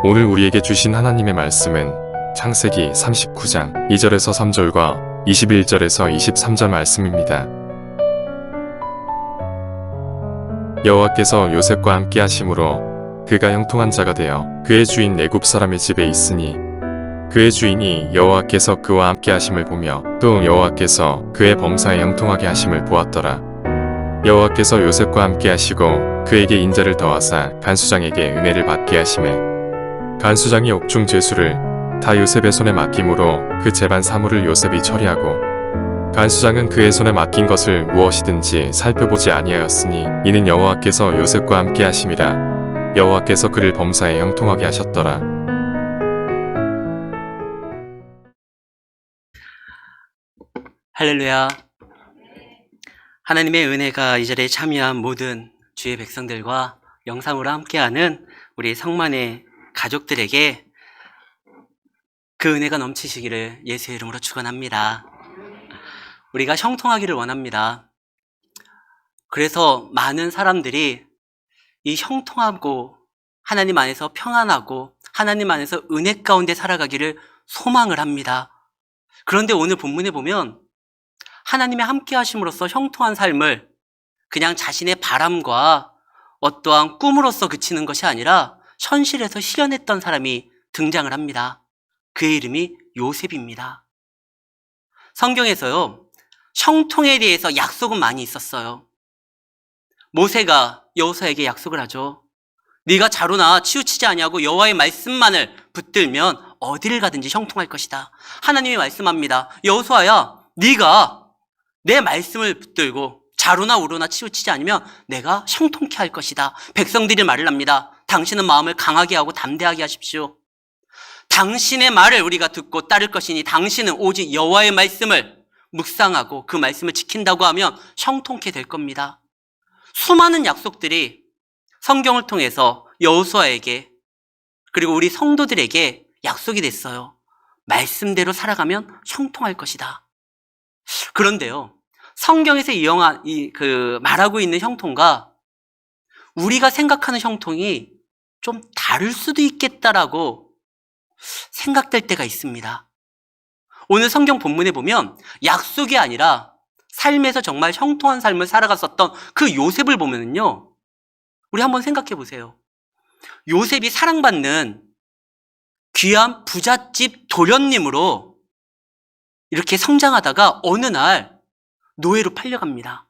오늘 우리에게 주신 하나님의 말씀은 창세기 39장 2절에서 3절과 21절에서 23절 말씀입니다. 여호와께서 요셉과 함께 하심으로 그가 형통한 자가 되어 그의 주인 애굽 사람의 집에 있으니 그의 주인이 여호와께서 그와 함께 하심을 보며 또 여호와께서 그의 범사에 형통하게 하심을 보았더라. 여호와께서 요셉과 함께 하시고 그에게 인자를 더하사 간수장에게 은혜를 받게 하시매 간수장이 옥중 죄수를 다 요셉의 손에 맡김으로 그 재반 사물을 요셉이 처리하고 간수장은 그의 손에 맡긴 것을 무엇이든지 살펴보지 아니하였으니 이는 여호와께서 요셉과 함께 하심이라. 여호와께서 그를 범사에 형통하게 하셨더라. 할렐루야. 하나님의 은혜가 이 자리에 참여한 모든 주의 백성들과 영상으로 함께하는 우리 성만의 가족들에게 그 은혜가 넘치시기를 예수의 이름으로 축원합니다. 우리가 형통하기를 원합니다. 그래서 많은 사람들이 이 형통하고 하나님 안에서 평안하고 하나님 안에서 은혜 가운데 살아가기를 소망을 합니다. 그런데 오늘 본문에 보면 하나님의 함께 하심으로써 형통한 삶을 그냥 자신의 바람과 어떠한 꿈으로써 그치는 것이 아니라 현실에서 실현했던 사람이 등장을 합니다. 그의 이름이 요셉입니다. 성경에서요, 형통에 대해서 약속은 많이 있었어요. 모세가 여호수아에게 약속을 하죠. 네가 자로나 치우치지 아니하고 여호와의 말씀만을 붙들면 어디를 가든지 형통할 것이다. 하나님이 말씀합니다. 여호수아야, 네가 내 말씀을 붙들고 자로나 우로나 치우치지 않으면 내가 형통케 할 것이다. 백성들이 말을 합니다. 당신은 마음을 강하게 하고 담대하게 하십시오. 당신의 말을 우리가 듣고 따를 것이니 당신은 오직 여호와의 말씀을 묵상하고 그 말씀을 지킨다고 하면 형통케 될 겁니다. 수많은 약속들이 성경을 통해서 여호수아에게 그리고 우리 성도들에게 약속이 됐어요. 말씀대로 살아가면 형통할 것이다. 그런데요, 성경에서 말하고 있는 형통과 우리가 생각하는 형통이 좀 다를 수도 있겠다라고 생각될 때가 있습니다. 오늘 성경 본문에 보면 약속이 아니라 삶에서 정말 형통한 삶을 살아갔었던 그 요셉을 보면요, 우리 한번 생각해 보세요. 요셉이 사랑받는 귀한 부잣집 도련님으로 이렇게 성장하다가 어느 날 노예로 팔려갑니다.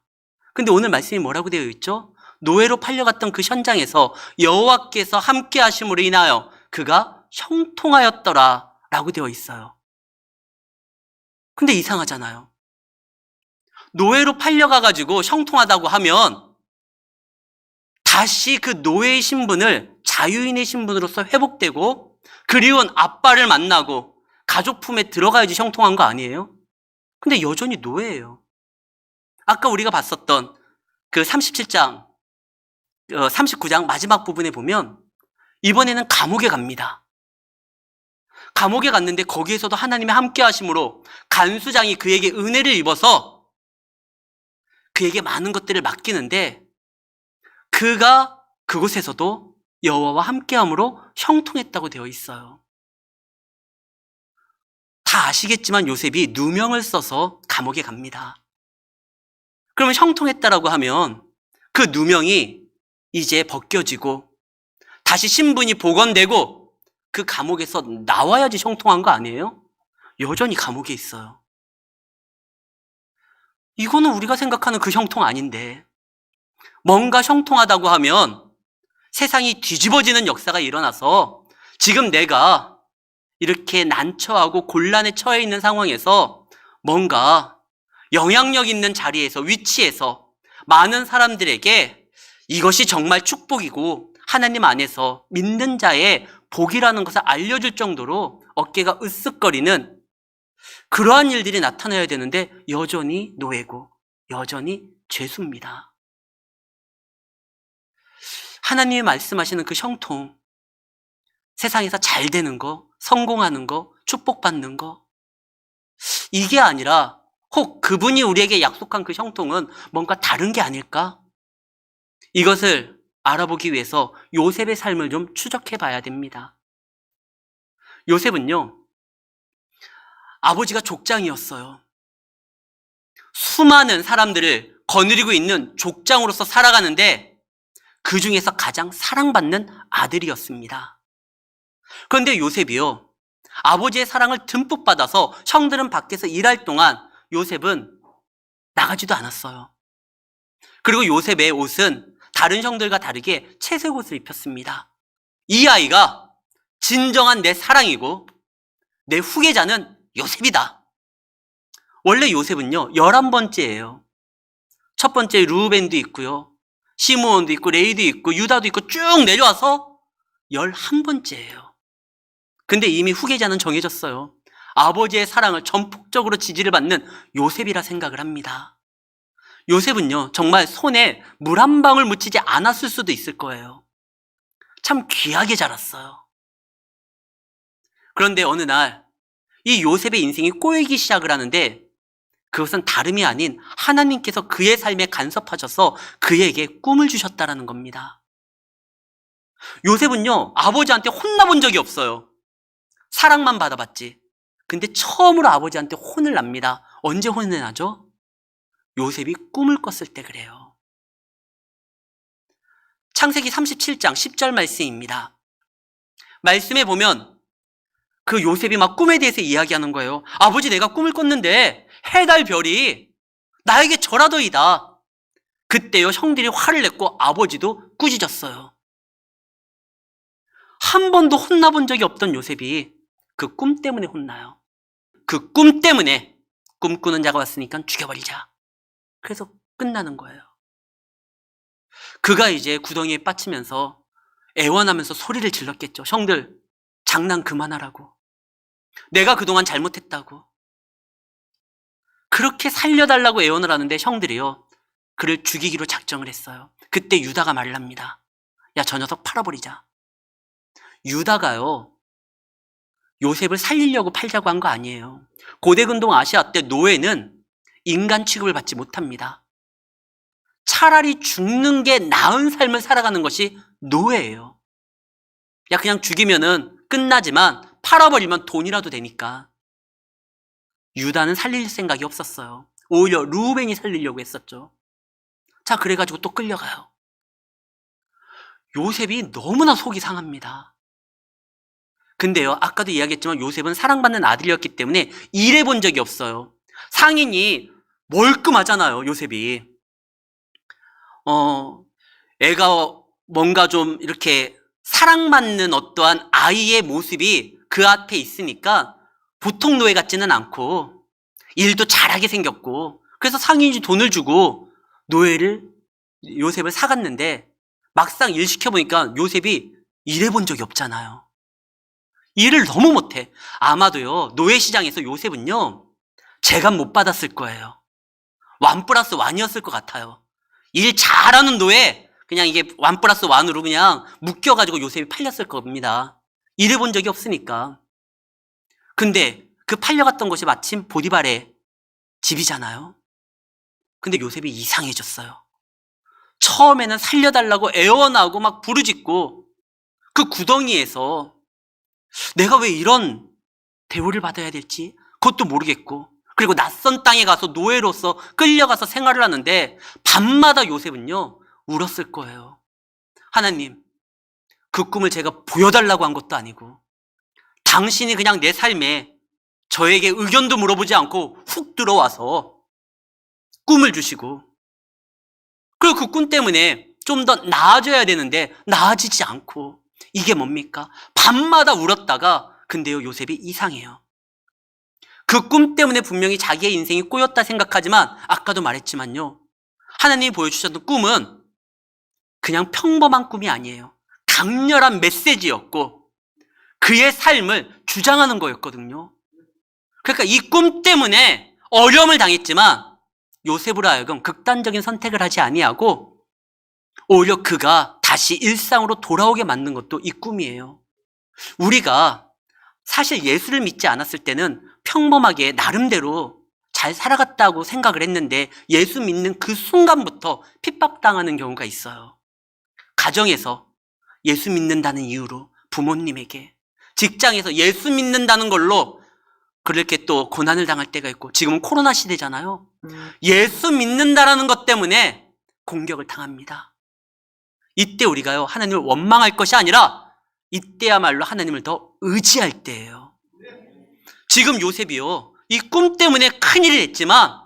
근데 오늘 말씀이 뭐라고 되어 있죠? 노예로 팔려갔던 그 현장에서 여호와께서 함께 하심으로 인하여 그가 형통하였더라 라고 되어 있어요. 근데 이상하잖아요. 노예로 팔려가가지고 형통하다고 하면 다시 그 노예의 신분을 자유인의 신분으로서 회복되고 그리운 아빠를 만나고 가족 품에 들어가야지 형통한 거 아니에요? 근데 여전히 노예예요. 아까 우리가 봤었던 그 37장, 39장 마지막 부분에 보면 이번에는 감옥에 갑니다. 감옥에 갔는데 거기에서도 하나님의 함께 하심으로 간수장이 그에게 은혜를 입어서 그에게 많은 것들을 맡기는데 그가 그곳에서도 여호와와 함께함으로 형통했다고 되어 있어요. 다 아시겠지만 요셉이 누명을 써서 감옥에 갑니다. 그러면 형통했다라고 하면 그 누명이 이제 벗겨지고 다시 신분이 복원되고 그 감옥에서 나와야지 형통한 거 아니에요? 여전히 감옥에 있어요. 이거는 우리가 생각하는 그 형통 아닌데, 뭔가 형통하다고 하면 세상이 뒤집어지는 역사가 일어나서 지금 내가 이렇게 난처하고 곤란에 처해 있는 상황에서 뭔가 영향력 있는 자리에서, 위치에서 많은 사람들에게 이것이 정말 축복이고 하나님 안에서 믿는 자의 복이라는 것을 알려줄 정도로 어깨가 으쓱거리는 그러한 일들이 나타나야 되는데 여전히 노예고 여전히 죄수입니다. 하나님이 말씀하시는 그 형통, 세상에서 잘 되는 거, 성공하는 거, 축복받는 거, 이게 아니라 혹 그분이 우리에게 약속한 그 형통은 뭔가 다른 게 아닐까? 이것을 알아보기 위해서 요셉의 삶을 좀 추적해 봐야 됩니다. 요셉은요, 아버지가 족장이었어요. 수많은 사람들을 거느리고 있는 족장으로서 살아가는데 그 중에서 가장 사랑받는 아들이었습니다. 그런데 요셉이요, 아버지의 사랑을 듬뿍 받아서 형들은 밖에서 일할 동안 요셉은 나가지도 않았어요. 그리고 요셉의 옷은 다른 형들과 다르게 채색 옷을 입혔습니다. 이 아이가 진정한 내 사랑이고 내 후계자는 요셉이다. 원래 요셉은요, 11번째예요. 첫 번째 루벤도 있고요, 시므온도 있고, 레위도 있고, 유다도 있고 쭉 내려와서 11번째예요. 근데 이미 후계자는 정해졌어요. 아버지의 사랑을 전폭적으로 지지를 받는 요셉이라 생각을 합니다. 요셉은요, 정말 손에 물 한 방울 묻히지 않았을 수도 있을 거예요. 참 귀하게 자랐어요. 그런데 어느 날 이 요셉의 인생이 꼬이기 시작을 하는데 그것은 다름이 아닌 하나님께서 그의 삶에 간섭하셔서 그에게 꿈을 주셨다라는 겁니다. 요셉은요, 아버지한테 혼나본 적이 없어요. 사랑만 받아봤지. 근데 처음으로 아버지한테 혼을 납니다. 언제 혼을 나죠? 요셉이 꿈을 꿨을 때 그래요. 창세기 37장 10절 말씀입니다. 말씀에 보면 그 요셉이 막 꿈에 대해서 이야기하는 거예요. 아버지, 내가 꿈을 꿨는데 해, 달, 별이 나에게 절하더이다. 그때요, 형들이 화를 냈고 아버지도 꾸짖었어요. 한 번도 혼나본 적이 없던 요셉이 그 꿈 때문에 혼나요. 그 꿈 때문에 꿈꾸는 자가 왔으니까 죽여버리자. 그래서 끝나는 거예요. 그가 이제 구덩이에 빠지면서 애원하면서 소리를 질렀겠죠. 형들, 장난 그만하라고. 내가 그동안 잘못했다고. 그렇게 살려달라고 애원을 하는데 형들이요, 그를 죽이기로 작정을 했어요. 그때 유다가 말을 합니다. 야, 저 녀석 팔아버리자. 유다가요, 요셉을 살리려고 팔자고 한 거 아니에요. 고대근동 아시아 때 노예는 인간 취급을 받지 못합니다. 차라리 죽는 게 나은 삶을 살아가는 것이 노예예요. 야, 그냥 죽이면은 끝나지만 팔아버리면 돈이라도 되니까. 유다는 살릴 생각이 없었어요. 오히려 루벤이 살리려고 했었죠. 자, 그래가지고 또 끌려가요. 요셉이 너무나 속이 상합니다. 근데요, 아까도 이야기했지만 요셉은 사랑받는 아들이었기 때문에 일해본 적이 없어요. 상인이 멀끔하잖아요, 요셉이. 애가 뭔가 좀 이렇게 사랑받는 어떠한 아이의 모습이 그 앞에 있으니까 보통 노예 같지는 않고 일도 잘하게 생겼고, 그래서 상인이 돈을 주고 요셉을 사갔는데 막상 일 시켜보니까 요셉이 일해본 적이 없잖아요. 일을 너무 못해. 아마도요, 노예시장에서 요셉은요, 재간 못 받았을 거예요. 1+1이었을 것 같아요. 일 잘하는 노예, 그냥 이게 1+1으로 그냥 묶여가지고 요셉이 팔렸을 겁니다. 일해본 적이 없으니까. 근데 그 팔려갔던 곳이 마침 보디발의 집이잖아요. 근데 요셉이 이상해졌어요. 처음에는 살려달라고 애원하고 막 부르짖고 그 구덩이에서 내가 왜 이런 대우를 받아야 될지 그것도 모르겠고, 그리고 낯선 땅에 가서 노예로서 끌려가서 생활을 하는데 밤마다 요셉은요, 울었을 거예요. 하나님, 그 꿈을 제가 보여달라고 한 것도 아니고 당신이 그냥 내 삶에 저에게 의견도 물어보지 않고 훅 들어와서 꿈을 주시고, 그리고 그 꿈 때문에 좀 더 나아져야 되는데 나아지지 않고, 이게 뭡니까? 밤마다 울었다가, 근데요, 요셉이 이상해요. 그 꿈 때문에 분명히 자기의 인생이 꼬였다 생각하지만 아까도 말했지만요, 하나님이 보여주셨던 꿈은 그냥 평범한 꿈이 아니에요. 강렬한 메시지였고 그의 삶을 주장하는 거였거든요. 그러니까 이 꿈 때문에 어려움을 당했지만 요셉으로 하여금 극단적인 선택을 하지 아니하고 오히려 그가 다시 일상으로 돌아오게 만든 것도 이 꿈이에요. 우리가 사실 예수를 믿지 않았을 때는 평범하게 나름대로 잘 살아갔다고 생각을 했는데 예수 믿는 그 순간부터 핍박당하는 경우가 있어요. 가정에서 예수 믿는다는 이유로 부모님에게, 직장에서 예수 믿는다는 걸로 그렇게 또 고난을 당할 때가 있고, 지금은 코로나 시대잖아요. 예수 믿는다라는 것 때문에 공격을 당합니다. 이때 우리가요, 하나님을 원망할 것이 아니라 이때야말로 하나님을 더 의지할 때예요. 지금 요셉이요, 이 꿈 때문에 큰일을 했지만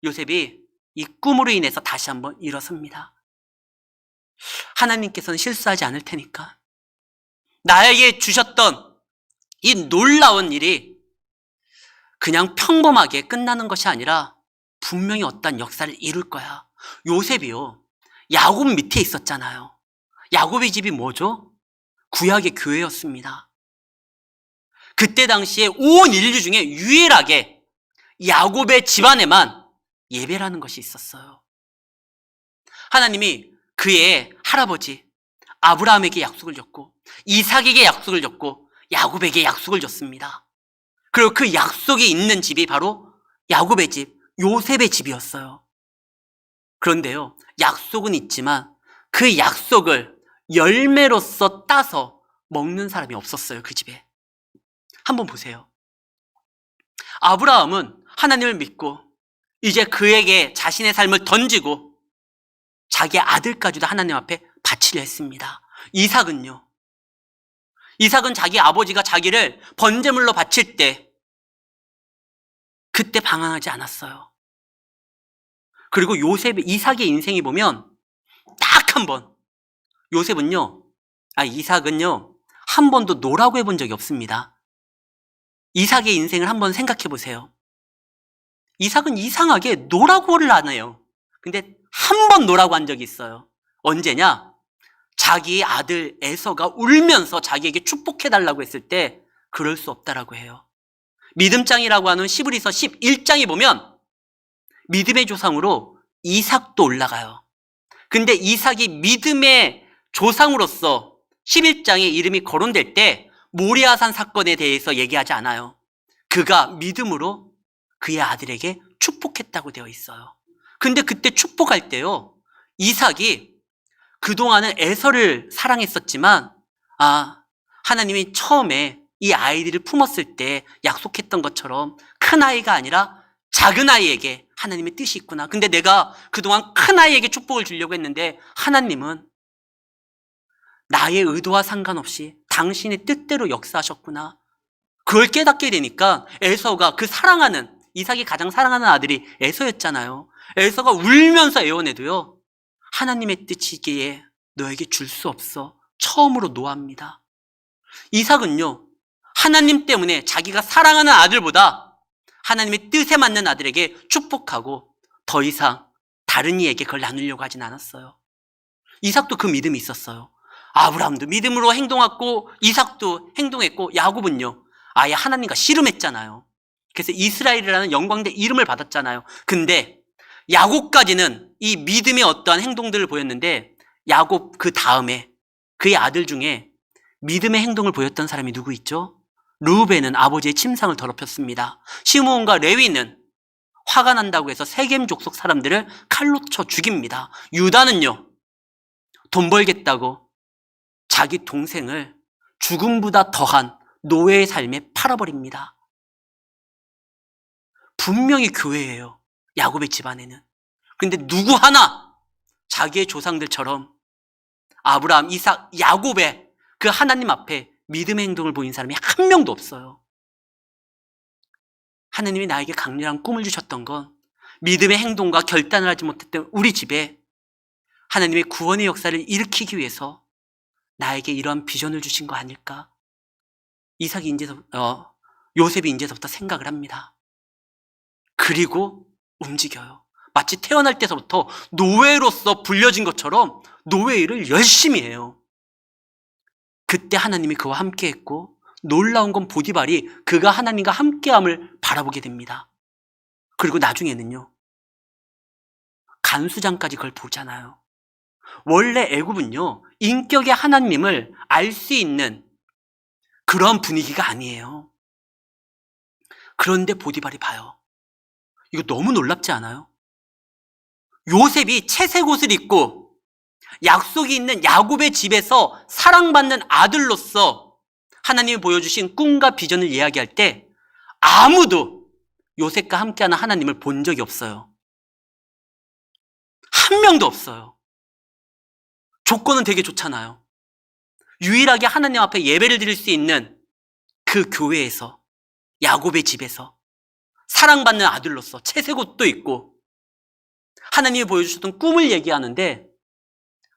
요셉이 이 꿈으로 인해서 다시 한번 일어섭니다. 하나님께서는 실수하지 않을 테니까 나에게 주셨던 이 놀라운 일이 그냥 평범하게 끝나는 것이 아니라 분명히 어떤 역사를 이룰 거야. 요셉이요, 야곱 밑에 있었잖아요. 야곱의 집이 뭐죠? 구약의 교회였습니다. 그때 당시에 온 인류 중에 유일하게 야곱의 집안에만 예배라는 것이 있었어요. 하나님이 그의 할아버지 아브라함에게 약속을 줬고, 이삭에게 약속을 줬고, 야곱에게 약속을 줬습니다. 그리고 그 약속이 있는 집이 바로 야곱의 집, 요셉의 집이었어요. 그런데요, 약속은 있지만 그 약속을 열매로서 따서 먹는 사람이 없었어요, 그 집에. 한번 보세요. 아브라함은 하나님을 믿고 이제 그에게 자신의 삶을 던지고 자기 아들까지도 하나님 앞에 바치려 했습니다. 이삭은요, 이삭은 자기 아버지가 자기를 번제물로 바칠 때 그때 방황하지 않았어요. 그리고 이삭의 인생이 보면 딱 한 번, 이삭은요, 한 번도 노라고 해본 적이 없습니다. 이삭의 인생을 한번 생각해 보세요. 이삭은 이상하게 노라고를 안 해요. 근데 한 번 노라고 한 적이 있어요. 언제냐? 자기 아들 에서가 울면서 자기에게 축복해달라고 했을 때 그럴 수 없다라고 해요. 믿음장이라고 하는 시브리서 11장에 보면 믿음의 조상으로 이삭도 올라가요. 근데 이삭이 믿음의 조상으로서 11장에 이름이 거론될 때 모리아산 사건에 대해서 얘기하지 않아요. 그가 믿음으로 그의 아들에게 축복했다고 되어 있어요. 근데 그때 축복할 때요, 이삭이 그동안은 에서를 사랑했었지만, 하나님이 처음에 이 아이들을 품었을 때 약속했던 것처럼 큰 아이가 아니라 작은 아이에게 하나님의 뜻이 있구나. 근데 내가 그동안 큰 아이에게 축복을 주려고 했는데 하나님은 나의 의도와 상관없이 당신의 뜻대로 역사하셨구나. 그걸 깨닫게 되니까 에서가 이삭이 가장 사랑하는 아들이 에서였잖아요. 에서가 울면서 애원해도요, 하나님의 뜻이기에 너에게 줄 수 없어. 처음으로 노합니다. 이삭은요, 하나님 때문에 자기가 사랑하는 아들보다 하나님의 뜻에 맞는 아들에게 축복하고 더 이상 다른 이에게 그걸 나누려고 하진 않았어요. 이삭도 그 믿음이 있었어요. 아브라함도 믿음으로 행동했고 이삭도 행동했고, 야곱은요, 아예 하나님과 씨름했잖아요. 그래서 이스라엘이라는 영광된 이름을 받았잖아요. 근데 야곱까지는 이 믿음의 어떠한 행동들을 보였는데, 야곱 그 다음에 그의 아들 중에 믿음의 행동을 보였던 사람이 누구 있죠? 르우벤은 아버지의 침상을 더럽혔습니다. 시므온과 레위는 화가 난다고 해서 세겜 족속 사람들을 칼로 쳐 죽입니다. 유다는요, 돈 벌겠다고 자기 동생을 죽음보다 더한 노예의 삶에 팔아버립니다. 분명히 교회예요, 야곱의 집안에는. 근데 누구 하나 자기의 조상들처럼 아브라함, 이삭, 야곱의 그 하나님 앞에 믿음의 행동을 보인 사람이 한 명도 없어요. 하나님이 나에게 강렬한 꿈을 주셨던 건 믿음의 행동과 결단을 하지 못했던 우리 집에 하나님의 구원의 역사를 일으키기 위해서 나에게 이러한 비전을 주신 거 아닐까? 요셉이 이제서부터 생각을 합니다. 그리고 움직여요. 마치 태어날 때서부터 노예로서 불려진 것처럼 노예 일을 열심히 해요. 그때 하나님이 그와 함께 했고, 놀라운 건 보디발이 그가 하나님과 함께함을 바라보게 됩니다. 그리고 나중에는요, 간수장까지 그걸 보잖아요. 원래 애굽은요, 인격의 하나님을 알 수 있는 그런 분위기가 아니에요. 그런데 보디발이 봐요. 이거 너무 놀랍지 않아요? 요셉이 채색 옷을 입고 약속이 있는 야곱의 집에서 사랑받는 아들로서 하나님이 보여주신 꿈과 비전을 이야기할 때 아무도 요셉과 함께하는 하나님을 본 적이 없어요. 한 명도 없어요. 조건은 되게 좋잖아요. 유일하게 하나님 앞에 예배를 드릴 수 있는 그 교회에서, 야곱의 집에서 사랑받는 아들로서 채색옷도 입고 하나님이 보여주셨던 꿈을 얘기하는데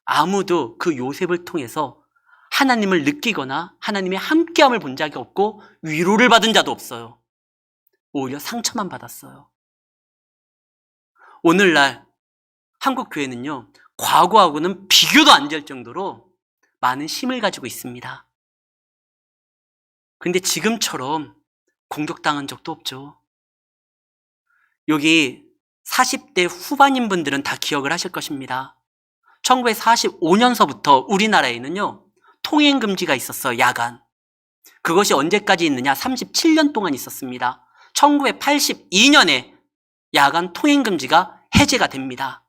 아무도 그 요셉을 통해서 하나님을 느끼거나 하나님의 함께함을 본 적이 없고 위로를 받은 자도 없어요. 오히려 상처만 받았어요. 오늘날 한국 교회는요, 과거하고는 비교도 안 될 정도로 많은 힘을 가지고 있습니다. 그런데 지금처럼 공격당한 적도 없죠. 여기 40대 후반인 분들은 다 기억을 하실 것입니다. 1945년서부터 우리나라에는요, 통행금지가 있었어요, 야간. 그것이 언제까지 있느냐? 37년 동안 있었습니다. 1982년에 야간 통행금지가 해제가 됩니다.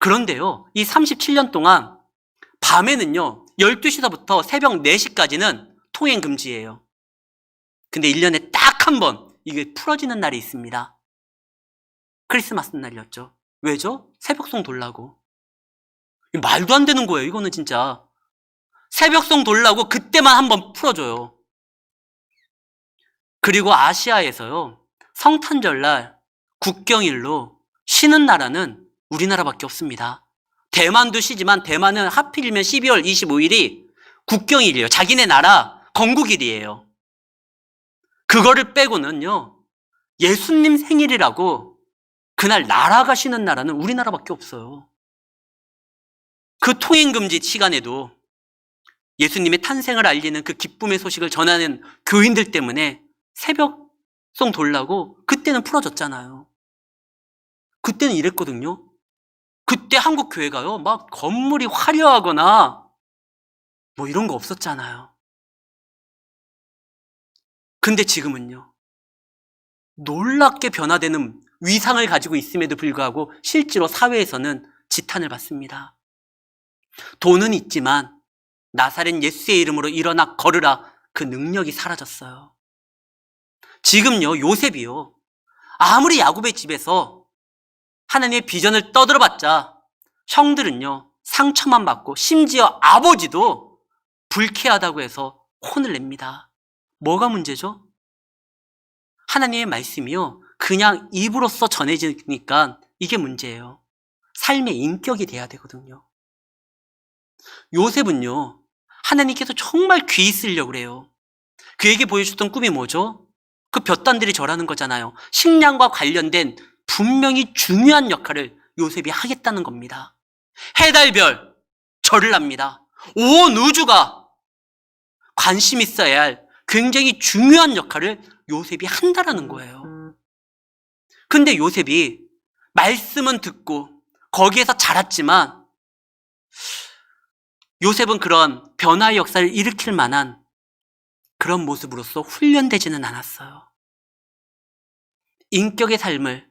그런데요, 이 37년 동안 밤에는요, 12시서부터 새벽 4시까지는 통행금지예요. 근데 1년에 딱 한 번 이게 풀어지는 날이 있습니다. 크리스마스 날이었죠. 왜죠? 새벽송 돌라고. 말도 안 되는 거예요, 이거는 진짜. 새벽송 돌라고 그때만 한 번 풀어줘요. 그리고 아시아에서요, 성탄절날 국경일로 쉬는 나라는 우리나라밖에 없습니다. 대만도 쉬지만 대만은 하필이면 12월 25일이 국경일이에요. 자기네 나라 건국일이에요. 그거를 빼고는요, 예수님 생일이라고 그날 나라가 쉬는 나라는 우리나라밖에 없어요. 그 통행금지 시간에도 예수님의 탄생을 알리는 그 기쁨의 소식을 전하는 교인들 때문에 새벽송 돌라고 그때는 풀어졌잖아요. 그때는 이랬거든요. 그때 한국 교회가요, 막 건물이 화려하거나 뭐 이런 거 없었잖아요. 근데 지금은요, 놀랍게 변화되는 위상을 가지고 있음에도 불구하고 실제로 사회에서는 지탄을 받습니다. 돈은 있지만 나사렛 예수의 이름으로 일어나 걸으라, 그 능력이 사라졌어요. 지금요, 요셉이요, 아무리 야곱의 집에서 하나님의 비전을 떠들어봤자 형들은요, 상처만 받고 심지어 아버지도 불쾌하다고 해서 혼을 냅니다. 뭐가 문제죠? 하나님의 말씀이요, 그냥 입으로써 전해지니까 이게 문제예요. 삶의 인격이 돼야 되거든요. 요셉은요, 하나님께서 정말 귀히 쓰려고 그래요. 그에게 보여줬던 꿈이 뭐죠? 그 볕단들이 절하는 거잖아요. 식량과 관련된 분명히 중요한 역할을 요셉이 하겠다는 겁니다. 해달별 절을 합니다. 온 우주가 관심 있어야 할 굉장히 중요한 역할을 요셉이 한다라는 거예요. 근데 요셉이 말씀은 듣고 거기에서 자랐지만 요셉은 그런 변화의 역사를 일으킬 만한 그런 모습으로서 훈련되지는 않았어요. 인격의 삶을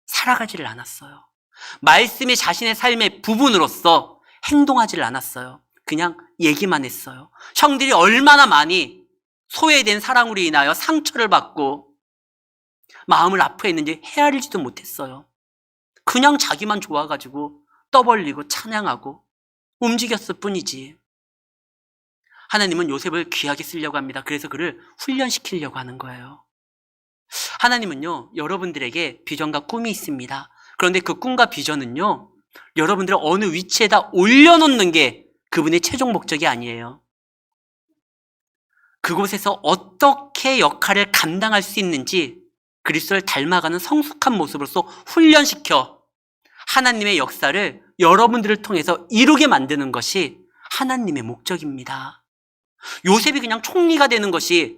살아가지를 않았어요. 말씀이 자신의 삶의 부분으로서 행동하지를 않았어요. 그냥 얘기만 했어요. 형들이 얼마나 많이 소외된 사랑으로 인하여 상처를 받고 마음을 아파했는지 헤아리지도 못했어요. 그냥 자기만 좋아가지고 떠벌리고 찬양하고 움직였을 뿐이지. 하나님은 요셉을 귀하게 쓰려고 합니다. 그래서 그를 훈련시키려고 하는 거예요. 하나님은요, 여러분들에게 비전과 꿈이 있습니다. 그런데 그 꿈과 비전은요, 여러분들을 어느 위치에다 올려놓는 게 그분의 최종 목적이 아니에요. 그곳에서 어떻게 역할을 감당할 수 있는지 그리스도를 닮아가는 성숙한 모습으로서 훈련시켜 하나님의 역사를 여러분들을 통해서 이루게 만드는 것이 하나님의 목적입니다. 요셉이 그냥 총리가 되는 것이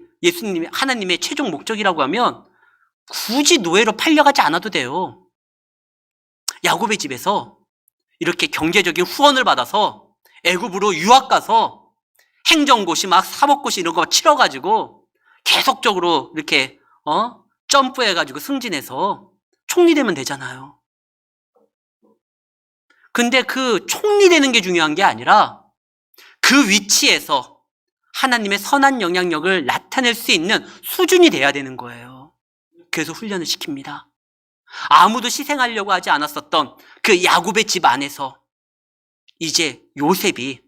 하나님의 최종 목적이라고 하면 굳이 노예로 팔려가지 않아도 돼요. 야곱의 집에서 이렇게 경제적인 후원을 받아서 애굽으로 유학 가서 행정고시 막 사법고시 이런 거 치러가지고 계속적으로 이렇게 점프해가지고 승진해서 총리 되면 되잖아요. 근데 그 총리 되는 게 중요한 게 아니라 그 위치에서 하나님의 선한 영향력을 나타낼 수 있는 수준이 돼야 되는 거예요. 그래서 훈련을 시킵니다. 아무도 희생하려고 하지 않았었던 그 야곱의 집 안에서 이제 요셉이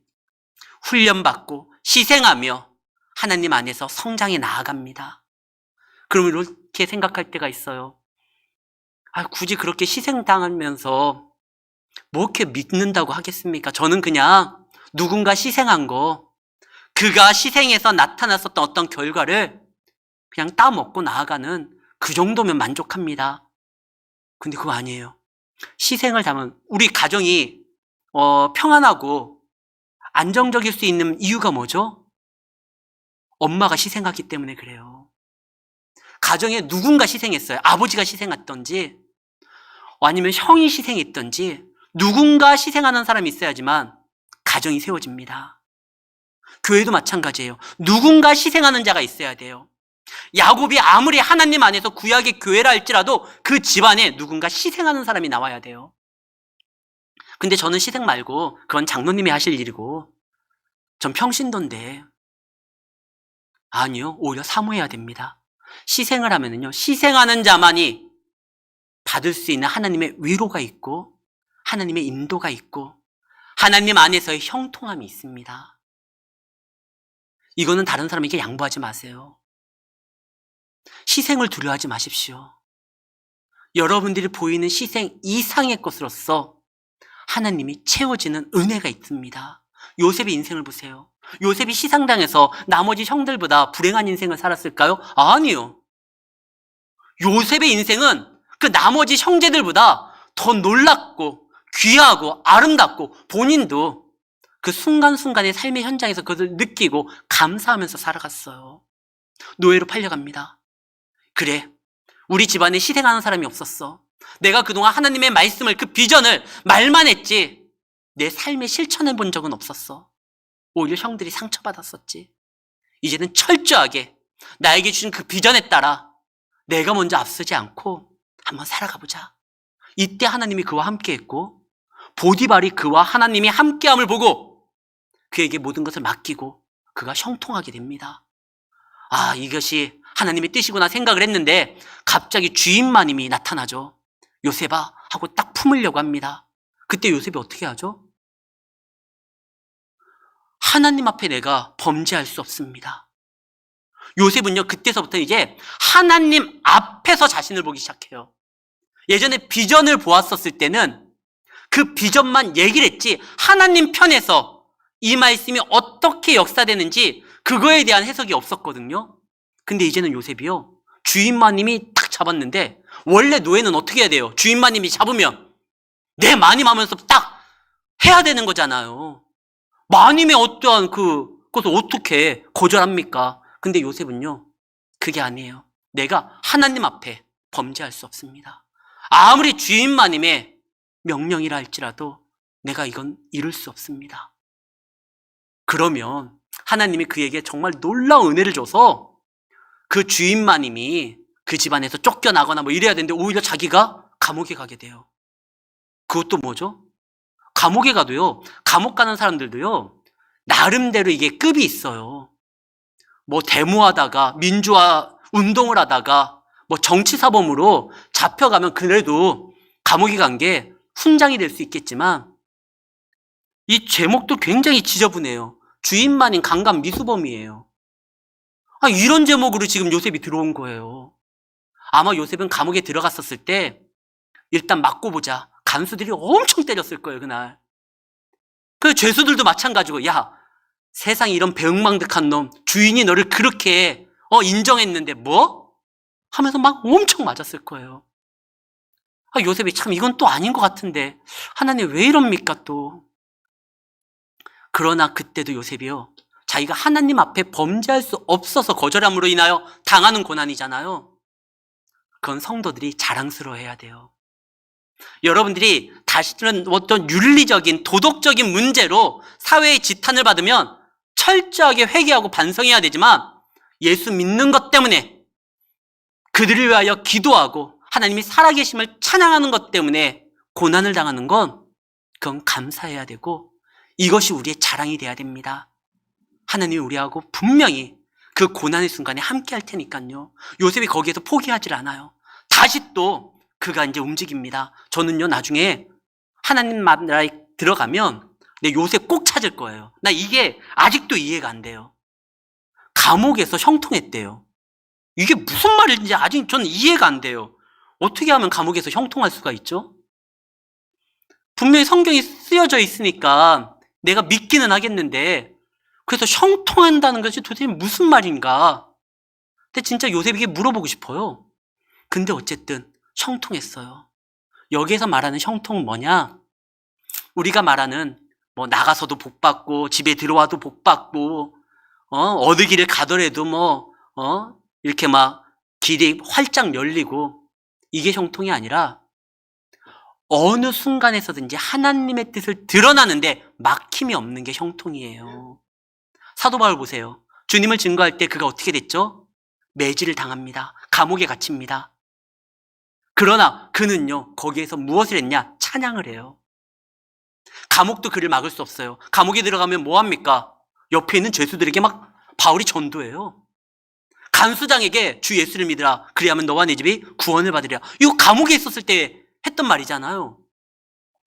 훈련받고 희생하며 하나님 안에서 성장해 나아갑니다. 그럼 이렇게 생각할 때가 있어요. 굳이 그렇게 희생당하면서 뭐 이렇게 믿는다고 하겠습니까? 저는 그냥 누군가 희생한 거, 그가 희생해서 나타났었던 어떤 결과를 그냥 따먹고 나아가는 그 정도면 만족합니다. 근데 그거 아니에요. 희생을 담은 우리 가정이 평안하고 안정적일 수 있는 이유가 뭐죠? 엄마가 희생하기 때문에 그래요. 가정에 누군가 희생했어요. 아버지가 희생했던지 아니면 형이 희생했던지 누군가 희생하는 사람이 있어야지만 가정이 세워집니다. 교회도 마찬가지예요. 누군가 희생하는 자가 있어야 돼요. 야곱이 아무리 하나님 안에서 구약의 교회라 할지라도 그 집안에 누군가 희생하는 사람이 나와야 돼요. 근데 저는 희생 말고 그건 장로님이 하실 일이고 전 평신도인데 아니요, 오히려 사모해야 됩니다. 희생을 하면은요, 희생하는 자만이 받을 수 있는 하나님의 위로가 있고 하나님의 인도가 있고 하나님 안에서의 형통함이 있습니다. 이거는 다른 사람에게 양보하지 마세요. 희생을 두려워하지 마십시오. 여러분들이 보이는 희생 이상의 것으로서 하나님이 채워지는 은혜가 있습니다. 요셉의 인생을 보세요. 요셉이 희생당해서 나머지 형들보다 불행한 인생을 살았을까요? 아니요. 요셉의 인생은 그 나머지 형제들보다 더 놀랍고 귀하고 아름답고 본인도 그 순간순간의 삶의 현장에서 그것을 느끼고 감사하면서 살아갔어요. 노예로 팔려갑니다. 그래, 우리 집안에 희생하는 사람이 없었어. 내가 그동안 하나님의 말씀을, 그 비전을 말만 했지 내 삶에 실천해 본 적은 없었어. 오히려 형들이 상처받았었지. 이제는 철저하게 나에게 주신 그 비전에 따라 내가 먼저 앞서지 않고 한번 살아가 보자. 이때 하나님이 그와 함께 했고 보디발이 그와 하나님이 함께함을 보고 그에게 모든 것을 맡기고 그가 형통하게 됩니다. 이것이 하나님의 뜻이구나 생각을 했는데 갑자기 주인마님이 나타나죠. 요셉아 하고 딱 품으려고 합니다. 그때 요셉이 어떻게 하죠? 하나님 앞에 내가 범죄할 수 없습니다. 요셉은요, 그때서부터 이제 하나님 앞에서 자신을 보기 시작해요. 예전에 비전을 보았었을 때는 그 비전만 얘기를 했지 하나님 편에서 이 말씀이 어떻게 역사되는지 그거에 대한 해석이 없었거든요. 근데 이제는 요셉이요, 주인마님이 딱 잡았는데 원래 노예는 어떻게 해야 돼요? 주인마님이 잡으면 내 마님 하면서 딱 해야 되는 거잖아요. 마님의 어떠한 그것을 어떻게 거절합니까? 근데 요셉은요, 그게 아니에요. 내가 하나님 앞에 범죄할 수 없습니다. 아무리 주인마님의 명령이라 할지라도 내가 이건 이룰 수 없습니다. 그러면 하나님이 그에게 정말 놀라운 은혜를 줘서 그 주인마님이 그 집안에서 쫓겨나거나 뭐 이래야 되는데 오히려 자기가 감옥에 가게 돼요. 그것도 뭐죠? 감옥에 가도요, 감옥 가는 사람들도요, 나름대로 이게 급이 있어요. 뭐 데모하다가 민주화 운동을 하다가 뭐 정치사범으로 잡혀가면 그래도 감옥에 간 게 훈장이 될 수 있겠지만 이 제목도 굉장히 지저분해요. 주인만인 강간 미수범이에요. 이런 제목으로 지금 요셉이 들어온 거예요. 아마 요셉은 감옥에 들어갔었을 때 일단 맞고 보자. 간수들이 엄청 때렸을 거예요, 그날. 그 죄수들도 마찬가지고, 야, 세상에 이런 배은망덕한 놈, 주인이 너를 그렇게 인정했는데 뭐? 하면서 막 엄청 맞았을 거예요. 요셉이 참 이건 또 아닌 것 같은데 하나님 왜 이럽니까 또. 그러나 그때도 요셉이요, 자기가 하나님 앞에 범죄할 수 없어서 거절함으로 인하여 당하는 고난이잖아요. 그건 성도들이 자랑스러워해야 돼요. 여러분들이 다시는 어떤 윤리적인 도덕적인 문제로 사회의 지탄을 받으면 철저하게 회개하고 반성해야 되지만 예수 믿는 것 때문에 그들을 위하여 기도하고 하나님이 살아계심을 찬양하는 것 때문에 고난을 당하는 건 그건 감사해야 되고 이것이 우리의 자랑이 돼야 됩니다. 하나님이 우리하고 분명히 그 고난의 순간에 함께 할 테니까요. 요셉이 거기에서 포기하질 않아요. 다시 또 그가 이제 움직입니다. 저는요, 나중에 하나님 나라에 들어가면 내 요셉 꼭 찾을 거예요. 나 이게 아직도 이해가 안 돼요. 감옥에서 형통했대요. 이게 무슨 말인지 아직 저는 이해가 안 돼요. 어떻게 하면 감옥에서 형통할 수가 있죠? 분명히 성경이 쓰여져 있으니까 내가 믿기는 하겠는데, 그래서 형통한다는 것이 도대체 무슨 말인가? 근데 진짜 요셉에게 물어보고 싶어요. 근데 어쨌든 형통했어요. 여기에서 말하는 형통은 뭐냐? 우리가 말하는 뭐 나가서도 복 받고 집에 들어와도 복 받고 어느 길을 가더라도 이렇게 막 길이 활짝 열리고, 이게 형통이 아니라 어느 순간에서든지 하나님의 뜻을 드러나는데 막힘이 없는 게 형통이에요. 사도 바울 보세요. 주님을 증거할 때 그가 어떻게 됐죠? 매질을 당합니다. 감옥에 갇힙니다. 그러나 그는요, 거기에서 무엇을 했냐? 찬양을 해요. 감옥도 그를 막을 수 없어요. 감옥에 들어가면 뭐 합니까? 옆에 있는 죄수들에게 막 바울이 전도해요. 간수장에게 주 예수를 믿으라. 그리하면 너와 네 집이 구원을 받으리라. 이거 감옥에 있었을 때 했던 말이잖아요.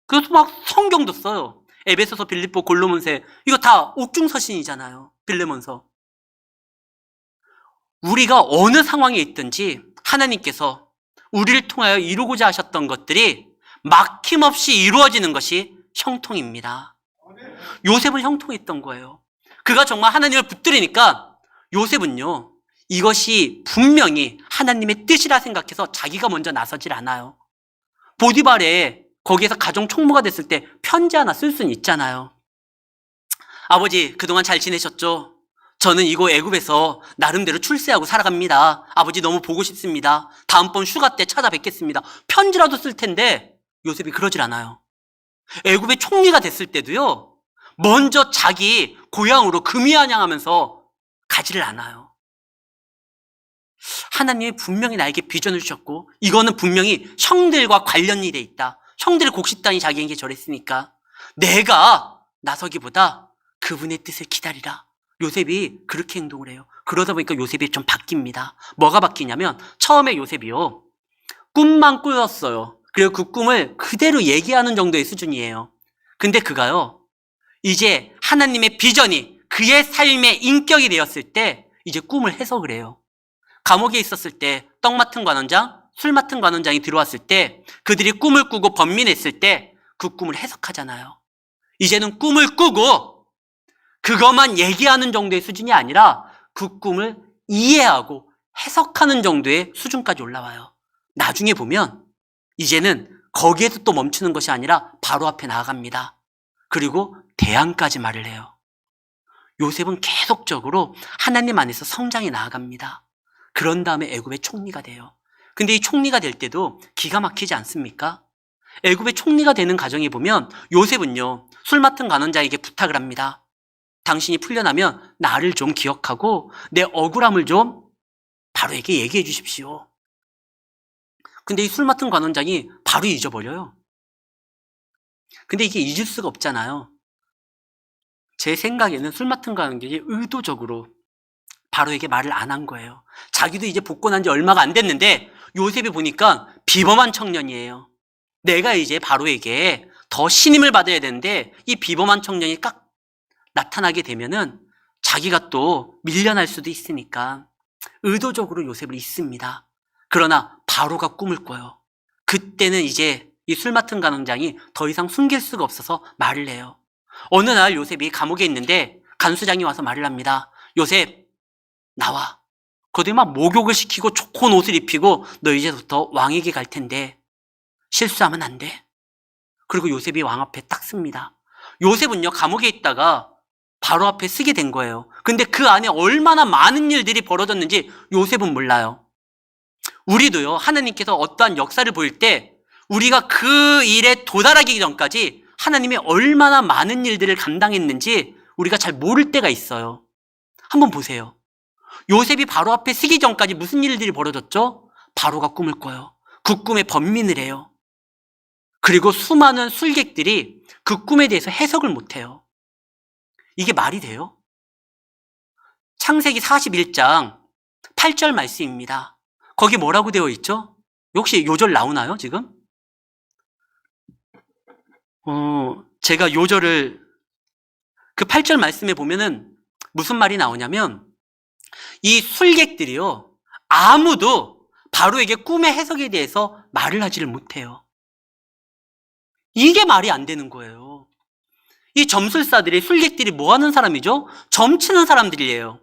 그래서 막 성경도 써요. 에베소서, 빌립보, 골로몬세, 이거 다 옥중서신이잖아요. 빌레몬서. 우리가 어느 상황에 있든지 하나님께서 우리를 통하여 이루고자 하셨던 것들이 막힘없이 이루어지는 것이 형통입니다. 요셉은 형통했던 거예요. 그가 정말 하나님을 붙들으니까 요셉은요, 이것이 분명히 하나님의 뜻이라 생각해서 자기가 먼저 나서질 않아요. 보디발에 거기에서 가정 총무가 됐을 때 편지 하나 쓸 수는 있잖아요. 아버지, 그동안 잘 지내셨죠? 저는 이곳 애굽에서 나름대로 출세하고 살아갑니다. 아버지 너무 보고 싶습니다. 다음번 휴가 때 찾아뵙겠습니다. 편지라도 쓸 텐데 요셉이 그러질 않아요. 애굽의 총리가 됐을 때도요, 먼저 자기 고향으로 금이환영하면서 가지를 않아요. 하나님이 분명히 나에게 비전을 주셨고, 이거는 분명히 형들과 관련이 돼 있다. 형들의 곡식단이 자기에게 저랬으니까 내가 나서기보다 그분의 뜻을 기다리라. 요셉이 그렇게 행동을 해요. 그러다 보니까 요셉이 좀 바뀝니다. 뭐가 바뀌냐면, 처음에 요셉이요, 꿈만 꾸었어요. 그리고 그 꿈을 그대로 얘기하는 정도의 수준이에요. 근데 그가요, 이제 하나님의 비전이 그의 삶의 인격이 되었을 때 이제 꿈을 해석을 해요. 감옥에 있었을 때 떡 맡은 관원장, 술 맡은 관원장이 들어왔을 때 그들이 꿈을 꾸고 번민했을 때 그 꿈을 해석하잖아요. 이제는 꿈을 꾸고 그것만 얘기하는 정도의 수준이 아니라 그 꿈을 이해하고 해석하는 정도의 수준까지 올라와요. 나중에 보면 이제는 거기에서 또 멈추는 것이 아니라 바로 앞에 나아갑니다. 그리고 대안까지 말을 해요. 요셉은 계속적으로 하나님 안에서 성장해 나아갑니다. 그런 다음에 애굽의 총리가 돼요. 근데 이 총리가 될 때도 기가 막히지 않습니까? 애굽의 총리가 되는 과정에 보면 요셉은요, 술 맡은 관원장에게 부탁을 합니다. 당신이 풀려나면 나를 좀 기억하고 내 억울함을 좀 바로에게 얘기해 주십시오. 근데 이 술 맡은 관원장이 바로 잊어버려요. 근데 이게 잊을 수가 없잖아요. 제 생각에는 술 맡은 관원장이 의도적으로 바로에게 말을 안 한 거예요. 자기도 이제 복권한 지 얼마가 안 됐는데 요셉이 보니까 비범한 청년이에요. 내가 이제 바로에게 더 신임을 받아야 되는데 이 비범한 청년이 딱 나타나게 되면은 자기가 또 밀려날 수도 있으니까 의도적으로 요셉을 잊습니다. 그러나 바로가 꿈을 꿔요. 그때는 이제 이 술 맡은 관원장이 더 이상 숨길 수가 없어서 말을 해요. 어느 날 요셉이 감옥에 있는데 간수장이 와서 말을 합니다. 요셉, 나와. 거기 막 목욕을 시키고 좋은 옷을 입히고 너 이제부터 왕에게 갈 텐데 실수하면 안 돼. 그리고 요셉이 왕 앞에 딱 씁니다. 요셉은요, 감옥에 있다가 바로 앞에 쓰게 된 거예요. 근데 그 안에 얼마나 많은 일들이 벌어졌는지 요셉은 몰라요. 우리도요, 하나님께서 어떠한 역사를 보일 때 우리가 그 일에 도달하기 전까지 하나님이 얼마나 많은 일들을 감당했는지 우리가 잘 모를 때가 있어요. 한번 보세요. 요셉이 바로 앞에 서기 전까지 무슨 일들이 벌어졌죠? 바로가 꿈을 꿔요. 그 꿈에 번민을 해요. 그리고 수많은 술객들이 그 꿈에 대해서 해석을 못해요. 이게 말이 돼요? 창세기 41장 8절 말씀입니다. 거기 뭐라고 되어 있죠? 혹시 요절 나오나요, 지금? 제가 요절을 그 8절 말씀에 보면은 무슨 말이 나오냐면 이 술객들이요, 아무도 바로에게 꿈의 해석에 대해서 말을 하지를 못해요. 이게 말이 안 되는 거예요. 이 점술사들이, 술객들이 뭐 하는 사람이죠? 점치는 사람들이에요.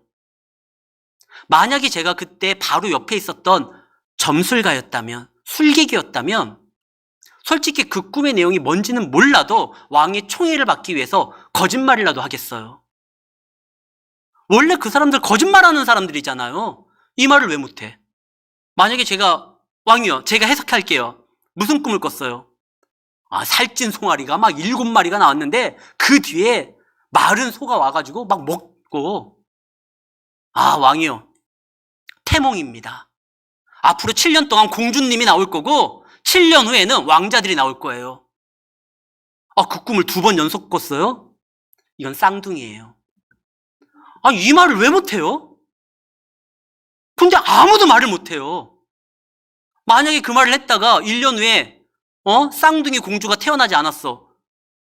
만약에 제가 그때 바로 옆에 있었던 점술가였다면, 술객이었다면 솔직히 그 꿈의 내용이 뭔지는 몰라도 왕의 총애를 받기 위해서 거짓말이라도 하겠어요. 원래 그 사람들 거짓말하는 사람들이잖아요. 이 말을 왜 못해? 만약에 제가 왕이요, 제가 해석할게요. 무슨 꿈을 꿨어요? 살찐 송아리가 막 7마리가 나왔는데 그 뒤에 마른 소가 와가지고 막 먹고, 왕이요, 태몽입니다. 앞으로 7년 동안 공주님이 나올 거고 7년 후에는 왕자들이 나올 거예요. 그 꿈을 2번 연속 꿨어요? 이건 쌍둥이에요. 이 말을 왜 못해요? 근데 아무도 말을 못해요. 만약에 그 말을 했다가 1년 후에 쌍둥이 공주가 태어나지 않았어.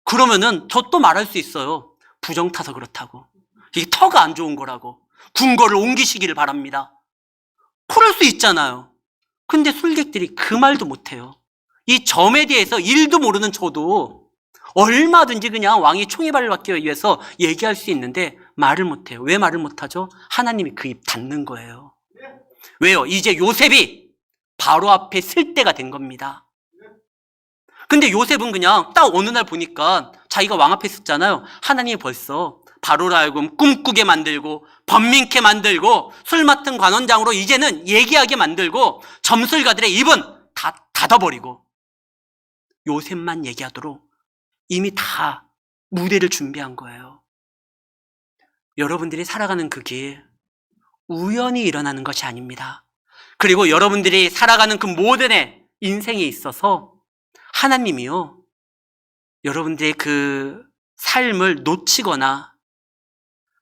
그러면은 저 또 말할 수 있어요. 부정 타서 그렇다고. 이게 터가 안 좋은 거라고. 궁궐을 옮기시기를 바랍니다. 그럴 수 있잖아요. 근데 술객들이 그 말도 못해요. 이 점에 대해서 일도 모르는 저도 얼마든지 그냥 왕이 총애발을 받기 위해서 얘기할 수 있는데 말을 못해요. 왜 말을 못하죠? 하나님이 그 입 닫는 거예요. 왜요? 이제 요셉이 바로 앞에 쓸 때가 된 겁니다. 근데 요셉은 그냥 딱 어느 날 보니까 자기가 왕 앞에 있었잖아요. 하나님이 벌써 바로를 하여금 꿈꾸게 만들고 번민케 만들고 술 맡은 관원장으로 이제는 얘기하게 만들고 점술가들의 입은 다 닫아버리고 요셉만 얘기하도록 이미 다 무대를 준비한 거예요. 여러분들이 살아가는 그 길 우연히 일어나는 것이 아닙니다. 그리고 여러분들이 살아가는 그 모든의 인생에 있어서 하나님이요, 여러분들의 그 삶을 놓치거나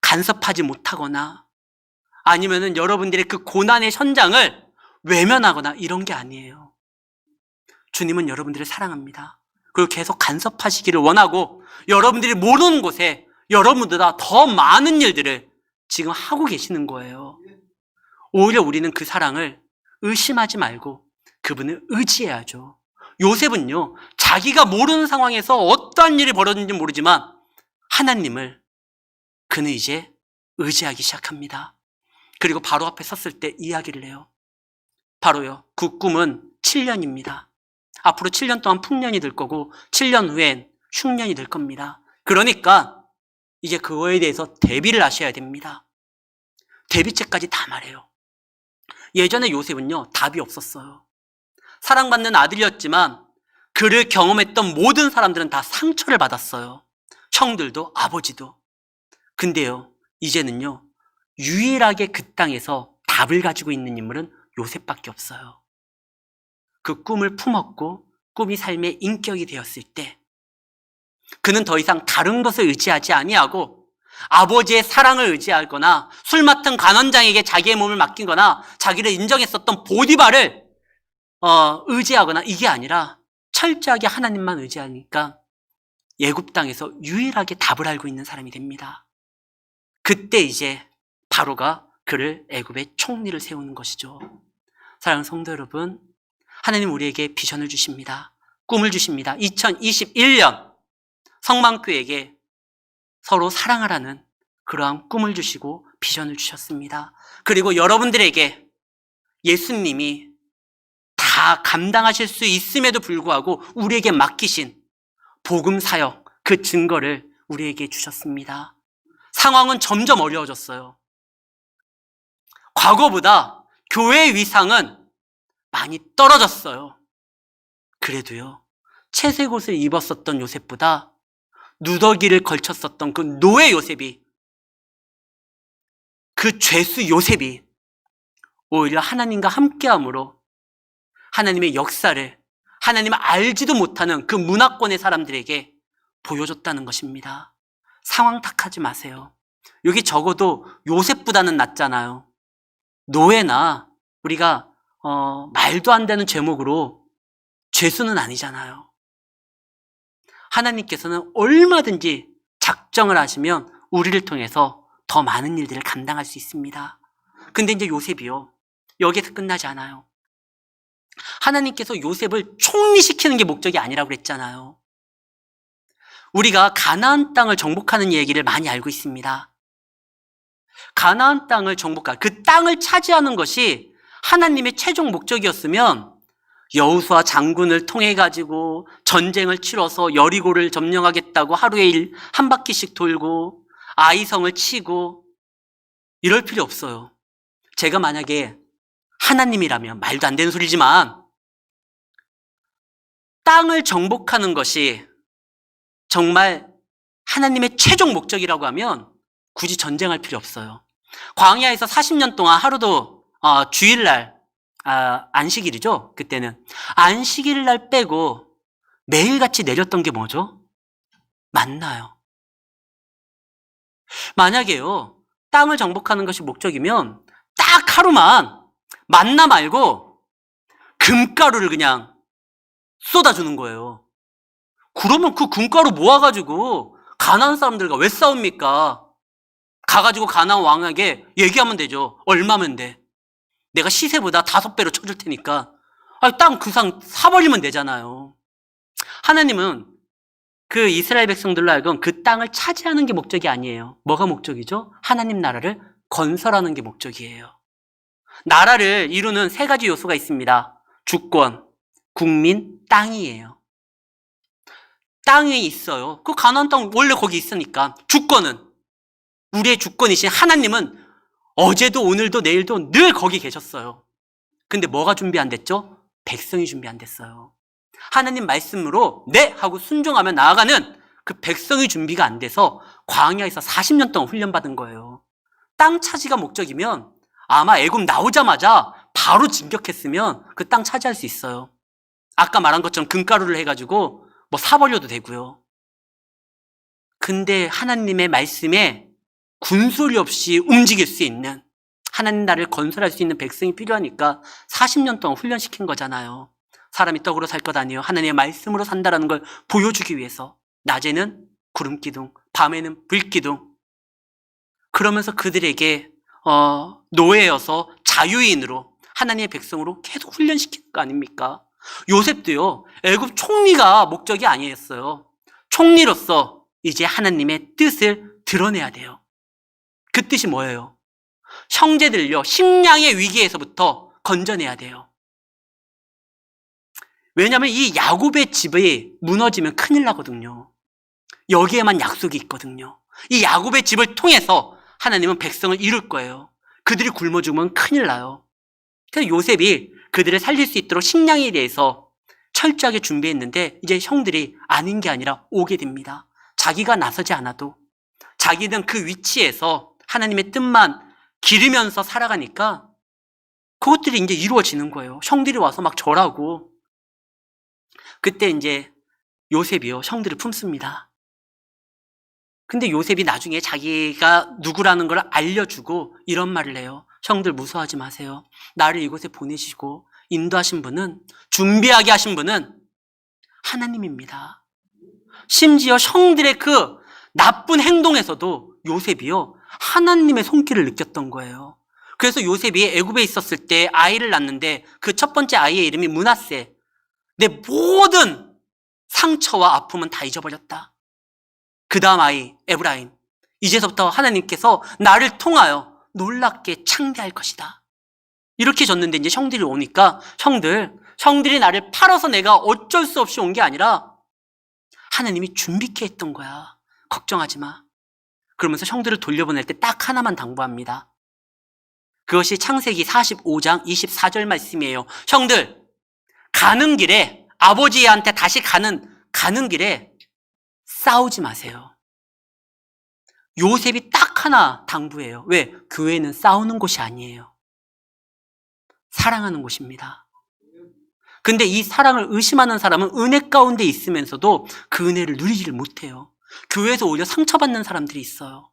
간섭하지 못하거나 아니면은 여러분들의 그 고난의 현장을 외면하거나 이런 게 아니에요. 주님은 여러분들을 사랑합니다. 그리고 계속 간섭하시기를 원하고 여러분들이 모르는 곳에 여러분보다 더 많은 일들을 지금 하고 계시는 거예요. 오히려 우리는 그 사랑을 의심하지 말고 그분을 의지해야죠. 요셉은요, 자기가 모르는 상황에서 어떠한 일이 벌어졌는지 모르지만 하나님을 그는 이제 의지하기 시작합니다. 그리고 바로 앞에 섰을 때 이야기를 해요. 바로요, 그 꿈은 7년입니다. 앞으로 7년 동안 풍년이 될 거고 7년 후엔 흉년이 될 겁니다. 그러니까 이제 그거에 대해서 대비를 하셔야 됩니다. 대비책까지 다 말해요. 예전에 요셉은요, 답이 없었어요. 사랑받는 아들이었지만 그를 경험했던 모든 사람들은 다 상처를 받았어요. 형들도 아버지도. 근데요, 이제는요, 유일하게 그 땅에서 답을 가지고 있는 인물은 요셉밖에 없어요. 그 꿈을 품었고 꿈이 삶의 인격이 되었을 때 그는 더 이상 다른 것을 의지하지 아니하고 아버지의 사랑을 의지하거나 술 맡은 관원장에게 자기의 몸을 맡기거나 자기를 인정했었던 보디발을 의지하거나 이게 아니라 철저하게 하나님만 의지하니까 애굽 땅에서 유일하게 답을 알고 있는 사람이 됩니다. 그때 이제 바로가 그를 애굽의 총리를 세우는 것이죠. 사랑하는 성도 여러분, 하나님 우리에게 비전을 주십니다. 꿈을 주십니다. 2021년 성만교회에게 서로 사랑하라는 그러한 꿈을 주시고 비전을 주셨습니다. 그리고 여러분들에게 예수님이 다 감당하실 수 있음에도 불구하고 우리에게 맡기신 복음 사역, 그 증거를 우리에게 주셨습니다. 상황은 점점 어려워졌어요. 과거보다 교회의 위상은 많이 떨어졌어요. 그래도요, 채색 옷을 입었었던 요셉보다 누더기를 걸쳤었던 그 노예 요셉이, 그 죄수 요셉이 오히려 하나님과 함께함으로 하나님의 역사를 하나님을 알지도 못하는 그 문화권의 사람들에게 보여줬다는 것입니다. 상황 탓하지 마세요. 여기 적어도 요셉보다는 낫잖아요. 노예나 우리가 말도 안 되는 제목으로 죄수는 아니잖아요. 하나님께서는 얼마든지 작정을 하시면 우리를 통해서 더 많은 일들을 감당할 수 있습니다. 근데 이제 요셉이요, 여기에서 끝나지 않아요. 하나님께서 요셉을 총리시키는 게 목적이 아니라고 그랬잖아요. 우리가 가나안 땅을 정복하는 얘기를 많이 알고 있습니다. 가나안 땅을 정복할, 그 땅을 차지하는 것이 하나님의 최종 목적이었으면 여호수아 장군을 통해 가지고 전쟁을 치러서 여리고를 점령하겠다고 하루에 한 바퀴씩 돌고 아이성을 치고 이럴 필요 없어요. 제가 만약에 하나님이라면, 말도 안 되는 소리지만 땅을 정복하는 것이 정말 하나님의 최종 목적이라고 하면 굳이 전쟁할 필요 없어요. 광야에서 40년 동안 하루도 주일날, 안식일이죠. 그때는 안식일날 빼고 매일같이 내렸던 게 뭐죠? 만나요. 만약에요, 땅을 정복하는 것이 목적이면 딱 하루만 만나 말고 금가루를 그냥 쏟아주는 거예요. 그러면 그 금가루 모아가지고 가나안 사람들과 왜 싸웁니까? 가가지고 가나안 왕에게 얘기하면 되죠. 얼마면 돼? 내가 시세보다 5배로 쳐줄 테니까 땅 그 상 사버리면 되잖아요. 하나님은 그 이스라엘 백성들로 하여금 그 땅을 차지하는 게 목적이 아니에요. 뭐가 목적이죠? 하나님 나라를 건설하는 게 목적이에요. 나라를 이루는 3가지 요소가 있습니다. 주권, 국민, 땅이에요. 땅이 있어요. 그 가나안 땅 원래 거기 있으니까. 주권은, 우리의 주권이신 하나님은 어제도 오늘도 내일도 늘 거기 계셨어요. 근데 뭐가 준비 안 됐죠? 백성이 준비 안 됐어요. 하나님 말씀으로 네 하고 순종하며 나아가는 그 백성의 준비가 안 돼서 광야에서 40년 동안 훈련받은 거예요. 땅 차지가 목적이면 아마 애굽 나오자마자 바로 진격했으면 그 땅 차지할 수 있어요. 아까 말한 것처럼 금가루를 해가지고 뭐 사버려도 되고요. 근데 하나님의 말씀에 군소리 없이 움직일 수 있는, 하나님 나라를 건설할 수 있는 백성이 필요하니까 40년 동안 훈련시킨 거잖아요. 사람이 떡으로 살 것 아니에요. 하나님의 말씀으로 산다라는 걸 보여주기 위해서. 낮에는 구름기둥, 밤에는 불기둥. 그러면서 그들에게 노예여서 자유인으로, 하나님의 백성으로 계속 훈련시키는 거 아닙니까? 요셉도요, 애굽 총리가 목적이 아니었어요. 총리로서 이제 하나님의 뜻을 드러내야 돼요. 그 뜻이 뭐예요? 형제들요, 식량의 위기에서부터 건져내야 돼요. 왜냐하면 이 야곱의 집이 무너지면 큰일 나거든요. 여기에만 약속이 있거든요. 이 야곱의 집을 통해서 하나님은 백성을 이룰 거예요. 그들이 굶어 죽으면 큰일 나요. 그래서 요셉이 그들을 살릴 수 있도록 식량에 대해서 철저하게 준비했는데 이제 형들이 아닌 게 아니라 오게 됩니다. 자기가 나서지 않아도 자기는 그 위치에서 하나님의 뜻만 기르면서 살아가니까 그것들이 이제 이루어지는 거예요. 형들이 와서 막 절하고. 그때 이제 요셉이요, 형들을 품습니다. 근데 요셉이 나중에 자기가 누구라는 걸 알려주고 이런 말을 해요. 형들 무서워하지 마세요. 나를 이곳에 보내시고 인도하신 분은, 준비하게 하신 분은 하나님입니다. 심지어 형들의 그 나쁜 행동에서도 요셉이요, 하나님의 손길을 느꼈던 거예요. 그래서 요셉이 애굽에 있었을 때 아이를 낳는데 그 첫 번째 아이의 이름이 므낫세. 내 모든 상처와 아픔은 다 잊어버렸다. 그 다음 아이 에브라임. 이제서부터 하나님께서 나를 통하여 놀랍게 창대할 것이다. 이렇게 줬는데 이제 형들이 오니까 형들이 나를 팔아서 내가 어쩔 수 없이 온 게 아니라 하나님이 준비케 했던 거야. 걱정하지 마. 그러면서 형들을 돌려보낼 때 딱 하나만 당부합니다. 그것이 창세기 45장 24절 말씀이에요. 형들, 가는 길에, 아버지한테 다시 가는 길에 싸우지 마세요. 요셉이 딱 하나 당부해요. 왜? 교회는 싸우는 곳이 아니에요. 사랑하는 곳입니다. 근데 이 사랑을 의심하는 사람은 은혜 가운데 있으면서도 그 은혜를 누리지를 못해요. 교회에서 오히려 상처받는 사람들이 있어요.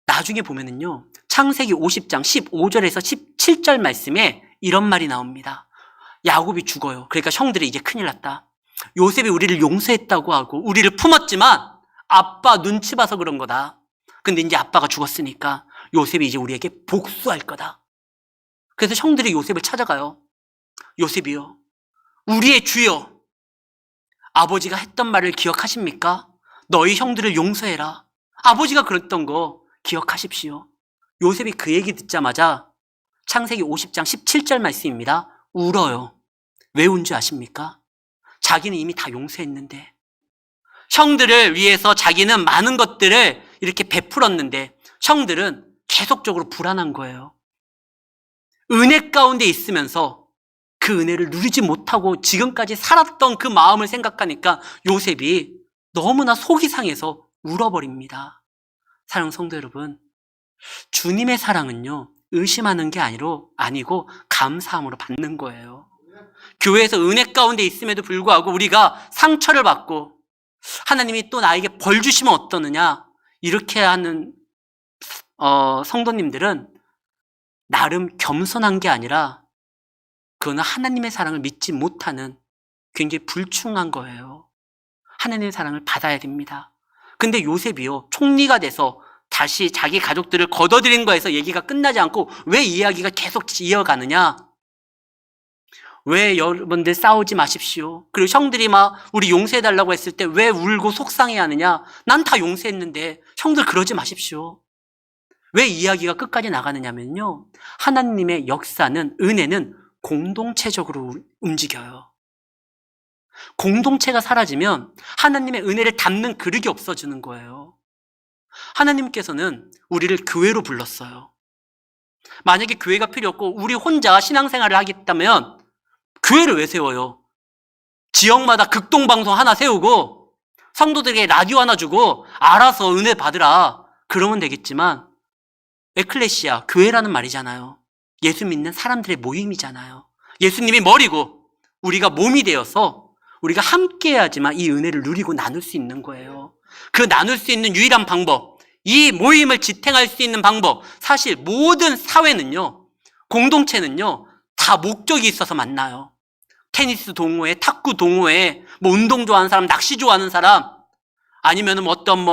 나중에 보면은요, 창세기 50장 15절에서 17절 말씀에 이런 말이 나옵니다. 야곱이 죽어요. 그러니까 형들이 이제 큰일 났다. 요셉이 우리를 용서했다고 하고 우리를 품었지만 아빠 눈치 봐서 그런 거다. 근데 이제 아빠가 죽었으니까 요셉이 이제 우리에게 복수할 거다. 그래서 형들이 요셉을 찾아가요. 요셉이요, 우리의 주여, 아버지가 했던 말을 기억하십니까? 너희 형들을 용서해라. 아버지가 그랬던 거 기억하십시오. 요셉이 그 얘기 듣자마자 창세기 50장 17절 말씀입니다. 울어요. 왜 운지 아십니까? 자기는 이미 다 용서했는데, 형들을 위해서 자기는 많은 것들을 이렇게 베풀었는데 형들은 계속적으로 불안한 거예요. 은혜 가운데 있으면서 그 은혜를 누리지 못하고 지금까지 살았던 그 마음을 생각하니까 요셉이 너무나 속이 상해서 울어버립니다. 사랑하는 성도 여러분, 주님의 사랑은요, 의심하는 게 아니고 감사함으로 받는 거예요. 교회에서 은혜 가운데 있음에도 불구하고 우리가 상처를 받고 하나님이 또 나에게 벌 주시면 어떠느냐, 이렇게 하는 성도님들은 나름 겸손한 게 아니라 그거는 하나님의 사랑을 믿지 못하는 굉장히 불충한 거예요. 하나님의 사랑을 받아야 됩니다. 근데 요셉이요, 총리가 돼서 다시 자기 가족들을 걷어들인 거에서 얘기가 끝나지 않고 왜 이야기가 계속 이어가느냐? 왜 여러분들 싸우지 마십시오. 그리고 형들이 막 우리 용서해달라고 했을 때 왜 울고 속상해하느냐? 난 다 용서했는데 형들 그러지 마십시오. 왜 이야기가 끝까지 나가느냐면요, 하나님의 역사는, 은혜는 공동체적으로 움직여요. 공동체가 사라지면 하나님의 은혜를 담는 그릇이 없어지는 거예요. 하나님께서는 우리를 교회로 불렀어요. 만약에 교회가 필요 없고 우리 혼자 신앙생활을 하겠다면 교회를 왜 세워요? 지역마다 극동방송 하나 세우고 성도들에게 라디오 하나 주고 알아서 은혜 받으라, 그러면 되겠지만, 에클레시아, 교회라는 말이잖아요. 예수 믿는 사람들의 모임이잖아요. 예수님이 머리고 우리가 몸이 되어서 우리가 함께 해야지만 이 은혜를 누리고 나눌 수 있는 거예요. 그 나눌 수 있는 유일한 방법, 이 모임을 지탱할 수 있는 방법, 사실 모든 사회는요, 공동체는요, 다 목적이 있어서 만나요. 테니스 동호회, 탁구 동호회, 뭐 운동 좋아하는 사람, 낚시 좋아하는 사람, 아니면은 어떤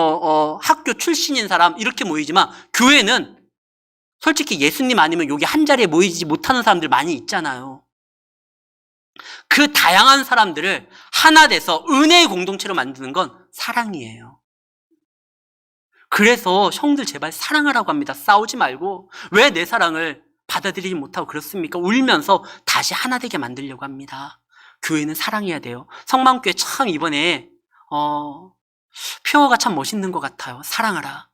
학교 출신인 사람, 이렇게 모이지만 교회는 솔직히 예수님 아니면 여기 한 자리에 모이지 못하는 사람들 많이 있잖아요. 그 다양한 사람들을 하나 돼서 은혜의 공동체로 만드는 건 사랑이에요. 그래서 형들 제발 사랑하라고 합니다. 싸우지 말고. 왜 내 사랑을 받아들이지 못하고 그렇습니까? 울면서 다시 하나 되게 만들려고 합니다. 교회는 사랑해야 돼요. 성만교회 참 이번에 표어가 참 멋있는 것 같아요. 사랑하라.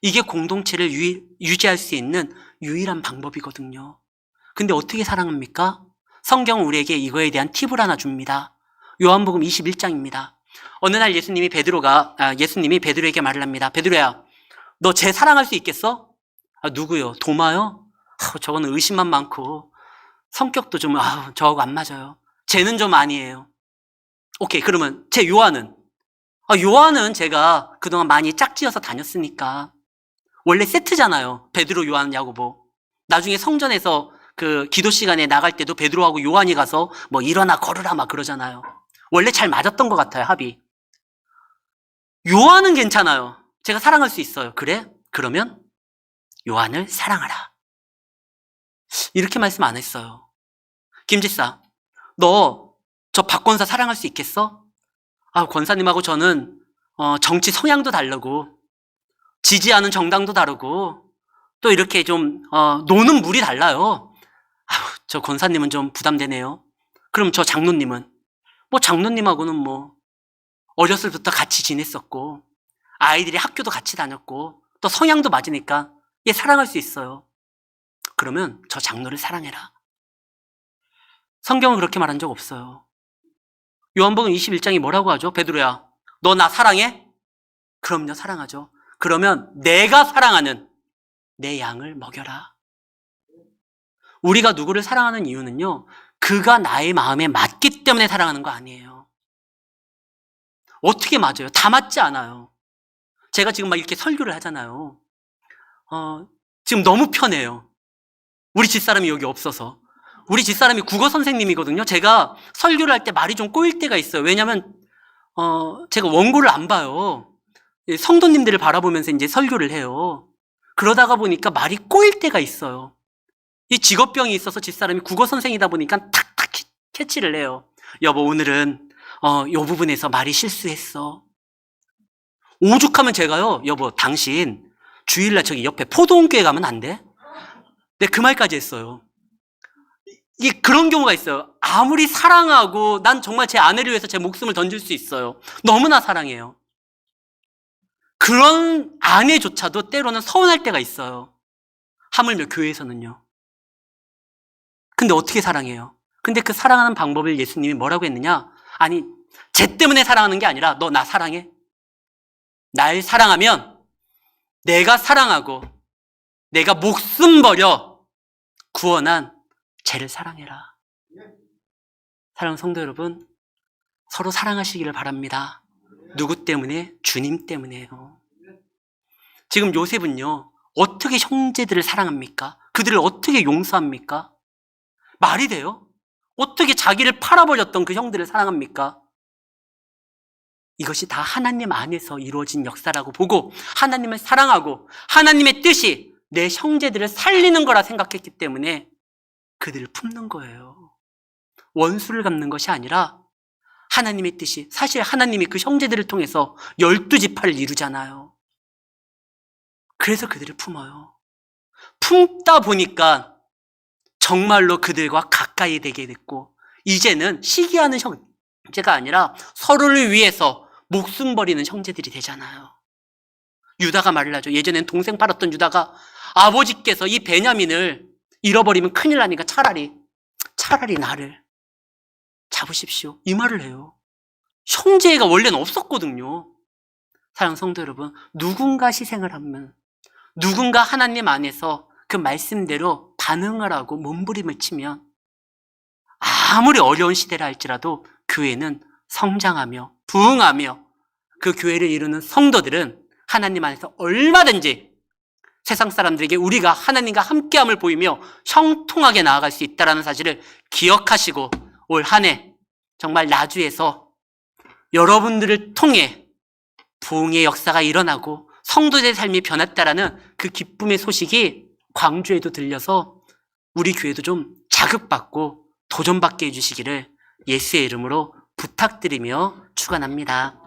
이게 공동체를 유지할 수 있는 유일한 방법이거든요. 근데 어떻게 사랑합니까? 성경은 우리에게 이거에 대한 팁을 하나 줍니다. 요한복음 21장입니다. 어느 날 예수님이 베드로에게 말을 합니다. 베드로야, 너 쟤 사랑할 수 있겠어? 누구요? 도마요? 저거는 의심만 많고 성격도 좀 저하고 안 맞아요. 쟤는 좀 아니에요. 오케이, 그러면 쟤 요한은? 요한은 제가 그동안 많이 짝지어서 다녔으니까. 원래 세트잖아요. 베드로, 요한, 야고보. 나중에 성전에서 그 기도 시간에 나갈 때도 베드로하고 요한이 가서 뭐 일어나 걸으라 막 그러잖아요. 원래 잘 맞았던 것 같아요, 합이. 요한은 괜찮아요. 제가 사랑할 수 있어요. 그래? 그러면 요한을 사랑하라. 이렇게 말씀 안 했어요. 김지사, 너 저 박권사 사랑할 수 있겠어? 권사님하고 저는 정치 성향도 다르고 지지하는 정당도 다르고 또 이렇게 좀 노는 물이 달라요. 저 권사님은 좀 부담되네요. 그럼 저 장로님은? 장로님하고는 어렸을 때부터 같이 지냈었고 아이들이 학교도 같이 다녔고 또 성향도 맞으니까 얘 사랑할 수 있어요. 그러면 저 장로를 사랑해라. 성경은 그렇게 말한 적 없어요. 요한복음 21장이 뭐라고 하죠? 베드로야, 너 나 사랑해? 그럼요, 사랑하죠. 그러면 내가 사랑하는 내 양을 먹여라. 우리가 누구를 사랑하는 이유는요, 그가 나의 마음에 맞기 때문에 사랑하는 거 아니에요. 어떻게 맞아요? 다 맞지 않아요. 제가 지금 막 이렇게 설교를 하잖아요. 지금 너무 편해요. 우리 집사람이 여기 없어서. 우리 집사람이 국어 선생님이거든요. 제가 설교를 할 때 말이 좀 꼬일 때가 있어요. 왜냐면 제가 원고를 안 봐요. 성도님들을 바라보면서 이제 설교를 해요. 그러다가 보니까 말이 꼬일 때가 있어요. 이 직업병이 있어서 집사람이 국어 선생이다 보니까 탁탁 캐치를 해요. 여보, 오늘은 요 부분에서 말이 실수했어. 오죽하면 제가요, 여보, 당신 주일날 저기 옆에 포도원교회 가면 안 돼? 네, 그 말까지 했어요. 이게 그런 경우가 있어요. 아무리 사랑하고 난 정말 제 아내를 위해서 제 목숨을 던질 수 있어요. 너무나 사랑해요. 그런 아내조차도 때로는 서운할 때가 있어요. 하물며 교회에서는요. 근데 어떻게 사랑해요? 근데 그 사랑하는 방법을 예수님이 뭐라고 했느냐? 아니, 쟤 때문에 사랑하는 게 아니라 너 나 사랑해? 날 사랑하면 내가 사랑하고 내가 목숨 버려 구원한 쟤를 사랑해라. 사랑하는 성도 여러분, 서로 사랑하시기를 바랍니다. 누구 때문에? 주님 때문에요. 지금 요셉은요, 어떻게 형제들을 사랑합니까? 그들을 어떻게 용서합니까? 말이 돼요? 어떻게 자기를 팔아버렸던 그 형들을 사랑합니까? 이것이 다 하나님 안에서 이루어진 역사라고 보고 하나님을 사랑하고 하나님의 뜻이 내 형제들을 살리는 거라 생각했기 때문에 그들을 품는 거예요. 원수를 갚는 것이 아니라 하나님의 뜻이, 사실 하나님이 그 형제들을 통해서 12지파를 이루잖아요. 그래서 그들을 품어요. 품다 보니까 정말로 그들과 가까이 되게 됐고, 이제는 시기하는 형제가 아니라 서로를 위해서 목숨 버리는 형제들이 되잖아요. 유다가 말을 하죠. 예전엔 동생 팔았던 유다가 아버지께서 이 베냐민을 잃어버리면 큰일 나니까 차라리 나를 잡으십시오. 이 말을 해요. 형제가 원래는 없었거든요. 사랑하는 성도 여러분, 누군가 희생을 하면, 누군가 하나님 안에서 그 말씀대로 반응을 하고 몸부림을 치면 아무리 어려운 시대라 할지라도 교회는 성장하며 부흥하며 그 교회를 이루는 성도들은 하나님 안에서 얼마든지 세상 사람들에게 우리가 하나님과 함께함을 보이며 형통하게 나아갈 수 있다는 사실을 기억하시고 올 한 해 정말 나주에서 여러분들을 통해 부흥의 역사가 일어나고 성도들의 삶이 변했다라는 그 기쁨의 소식이 광주에도 들려서 우리 교회도 좀 자극받고 도전받게 해주시기를 예수의 이름으로 부탁드리며 축원합니다.